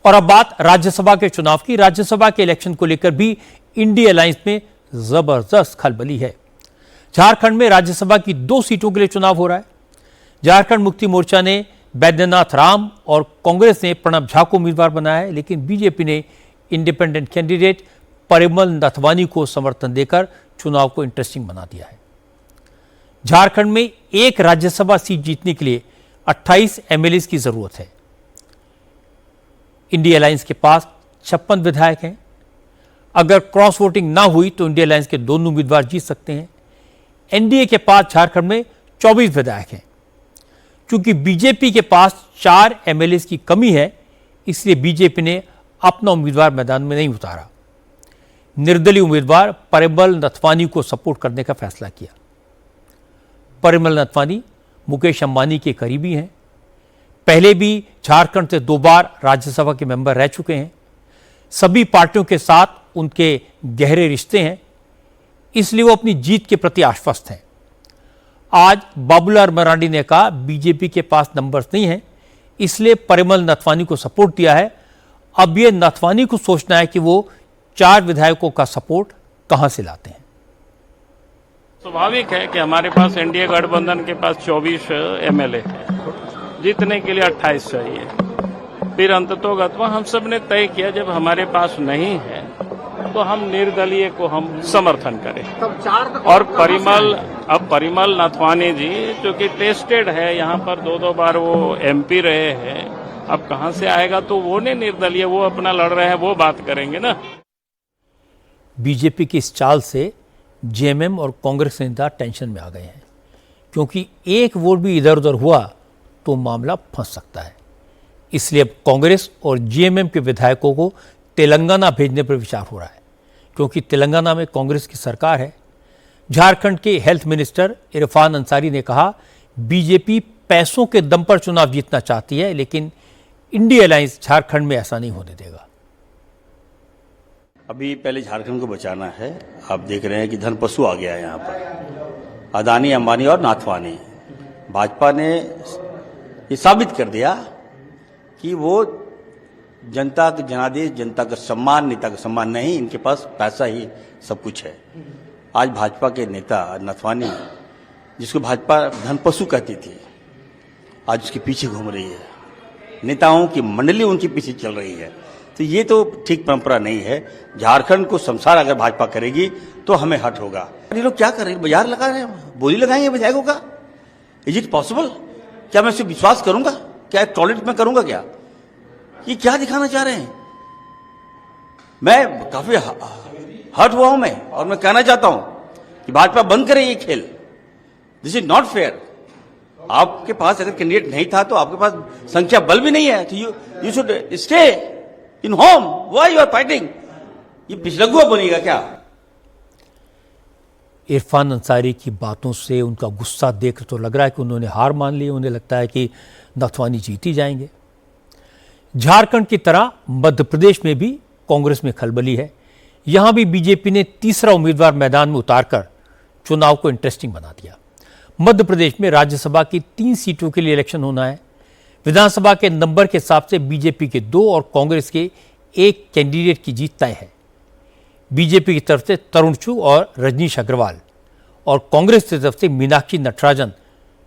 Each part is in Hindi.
और अब बात राज्यसभा के चुनाव की। राज्यसभा के इलेक्शन को लेकर भी इंडिया अलायंस में जबरदस्त खलबली है। झारखंड में राज्यसभा की 2 सीटों के लिए चुनाव हो रहा है। झारखंड मुक्ति मोर्चा ने बैद्यनाथ राम और कांग्रेस ने प्रणब झा को उम्मीदवार बनाया है, लेकिन बीजेपी ने इंडिपेंडेंट कैंडिडेट परिमल नथवानी को समर्थन देकर चुनाव को इंटरेस्टिंग बना दिया है। झारखंड में एक राज्यसभा सीट जीतने के लिए 28 एमएलए की जरूरत है। इंडिया अलायंस के पास 56 विधायक हैं। अगर क्रॉस वोटिंग ना हुई तो इंडिया अलायंस के दोनों उम्मीदवार जीत सकते हैं। एनडीए के पास झारखंड में 24 विधायक हैं। क्योंकि बीजेपी के पास 4 एमएलए की कमी है, इसलिए बीजेपी ने अपना उम्मीदवार मैदान में नहीं उतारा। निर्दलीय उम्मीदवार परिमल नथवानी को सपोर्ट करने का फैसला किया। परिमल नथवानी मुकेश अंबानी के करीबी हैं। पहले भी झारखंड से 2 बार राज्यसभा के मेंबर रह चुके हैं। सभी पार्टियों के साथ उनके गहरे रिश्ते हैं, इसलिए वो अपनी जीत के प्रति आश्वस्त हैं। आज बाबूलाल मरांडी ने कहा बीजेपी के पास नंबर्स नहीं हैं, इसलिए परिमल नथवानी को सपोर्ट दिया है। अब ये नथवानी को सोचना है कि वो 4 विधायकों का सपोर्ट कहां से लाते हैं। स्वाभाविक है कि हमारे पास एनडीए गठबंधन के पास 24 एमएलए है, जीतने के लिए 28 चाहिए। फिर अंततोगत्वा हम सब ने तय किया जब हमारे पास नहीं है तो हम निर्दलीय को हम समर्थन करें। और परिमल नथवानी जी जो कि टेस्टेड है, यहाँ पर 2 बार वो एमपी रहे हैं, अब कहां से आएगा, तो वो नहीं निर्दलीय, वो अपना लड़ रहे हैं, वो बात करेंगे ना। बीजेपी की इस चाल से जेएमएम और कांग्रेस नेता टेंशन में आ गए हैं, क्योंकि एक वोट भी इधर उधर हुआ तो मामला फंस सकता है। इसलिए अब कांग्रेस और जेएमएम के विधायकों को तेलंगाना भेजने पर विचार हो रहा है, क्योंकि तेलंगाना में कांग्रेस की सरकार है। झारखंड के हेल्थ मिनिस्टर इरफान अंसारी ने कहा बीजेपी पैसों के दम पर चुनाव जीतना चाहती है, लेकिन इंडिया अलायंस झारखंड में ऐसा नहीं होने देगा। अभी पहले झारखंड को बचाना है। आप देख रहे हैं कि धन पशु आ गया है यहाँ पर, अदानी, अंबानी और नाथवानी। भाजपा ने ये साबित कर दिया कि वो जनता का जनादेश, जनता का सम्मान, नेता का सम्मान नहीं, इनके पास पैसा ही सब कुछ है। आज भाजपा के नेता नथवानी, जिसको भाजपा धन पशु कहती थी, आज उसके पीछे घूम रही है। नेताओं की मंडली उनके पीछे चल रही है। तो ये तो ठीक परंपरा नहीं है। झारखंड को शमशान अगर भाजपा करेगी तो हमें हट होगा। ये लोग क्या कर रहे हैं? बाजार लगा रहे हैं, बोली लगाएंगे विधायकों का। Is it possible? क्या मैं इसे विश्वास करूंगा? क्या टॉयलेट में करूंगा? क्या ये क्या दिखाना चाह रहे हैं? मैं काफी हर्ट हुआ हूं मैं, और मैं कहना चाहता हूं कि भाजपा बंद करे ये खेल। This is not fair. आपके पास अगर कैंडिडेट नहीं था तो आपके पास संख्या बल भी नहीं है, तो you should stay in home. Why you are fighting? ये पिछलग्गुआ बनेगा क्या? इरफान अंसारी की बातों से उनका गुस्सा देख तो लग रहा है कि उन्होंने हार मान ली। उन्हें लगता है कि नथवानी जीत ही जाएंगे। झारखंड की तरह मध्य प्रदेश में भी कांग्रेस में खलबली है। यहां भी बीजेपी ने तीसरा उम्मीदवार मैदान में उतारकर चुनाव को इंटरेस्टिंग बना दिया। मध्य प्रदेश में राज्यसभा की 3 सीटों के लिए इलेक्शन होना है। विधानसभा के नंबर के हिसाब से बीजेपी के 2 और कांग्रेस के 1 कैंडिडेट की जीत तय है। बीजेपी की तरफ से तरुण चुग और रजनीश अग्रवाल, और कांग्रेस की तरफ से मीनाक्षी नटराजन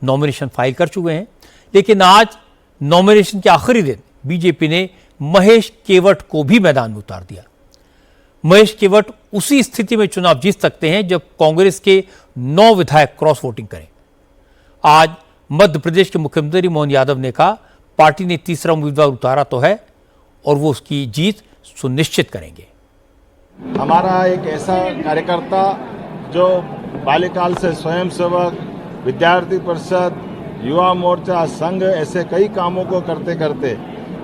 नॉमिनेशन फाइल कर चुके हैं। लेकिन आज नॉमिनेशन के आखिरी दिन बीजेपी ने महेश केवट को भी मैदान में उतार दिया। महेश केवट उसी स्थिति में चुनाव जीत सकते हैं जब कांग्रेस के 9 विधायक क्रॉस वोटिंग करें। आज मध्य प्रदेश के मुख्यमंत्री मोहन यादव ने कहा पार्टी ने तीसरा उम्मीदवार उतारा तो है और वो उसकी जीत सुनिश्चित करेंगे। हमारा एक ऐसा कार्यकर्ता जो बाल्यकाल से स्वयंसेवक, विद्यार्थी परिषद, युवा मोर्चा, संघ, ऐसे कई कामों को करते करते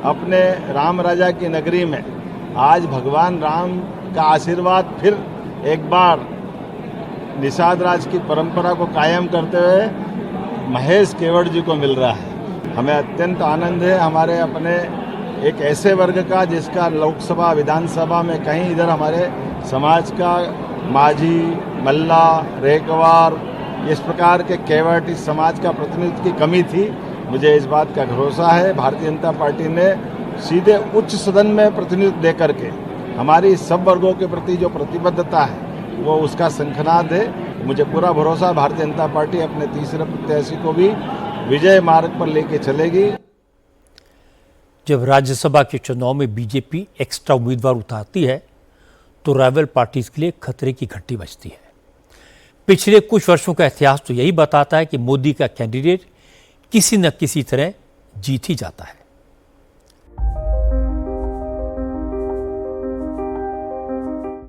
अपने राम राजा की नगरी में आज भगवान राम का आशीर्वाद फिर एक बार निषाद राज की परंपरा को कायम करते हुए महेश केवट जी को मिल रहा है। हमें अत्यंत आनंद है हमारे अपने एक ऐसे वर्ग का जिसका लोकसभा, विधानसभा में कहीं इधर हमारे समाज का माझी, मल्ला, रेकवार, इस प्रकार के केवट, इस समाज का प्रतिनिधित्व की कमी थी। मुझे इस बात का भरोसा है भारतीय जनता पार्टी ने सीधे उच्च सदन में प्रतिनिधित्व दे करके हमारी सब वर्गों के प्रति जो प्रतिबद्धता है वो उसका शंखनाद है। मुझे पूरा भरोसा है भारतीय जनता पार्टी अपने तीसरे प्रत्याशी को भी विजय मार्ग पर लेके चलेगी। जब राज्यसभा के चुनाव में बीजेपी एक्स्ट्रा उम्मीदवार उतारती है तो राइवल पार्टीज के लिए खतरे की घंटी बजती है। पिछले कुछ वर्षों का इतिहास तो यही बताता है कि मोदी का कैंडिडेट किसी न किसी तरह जीत ही जाता है।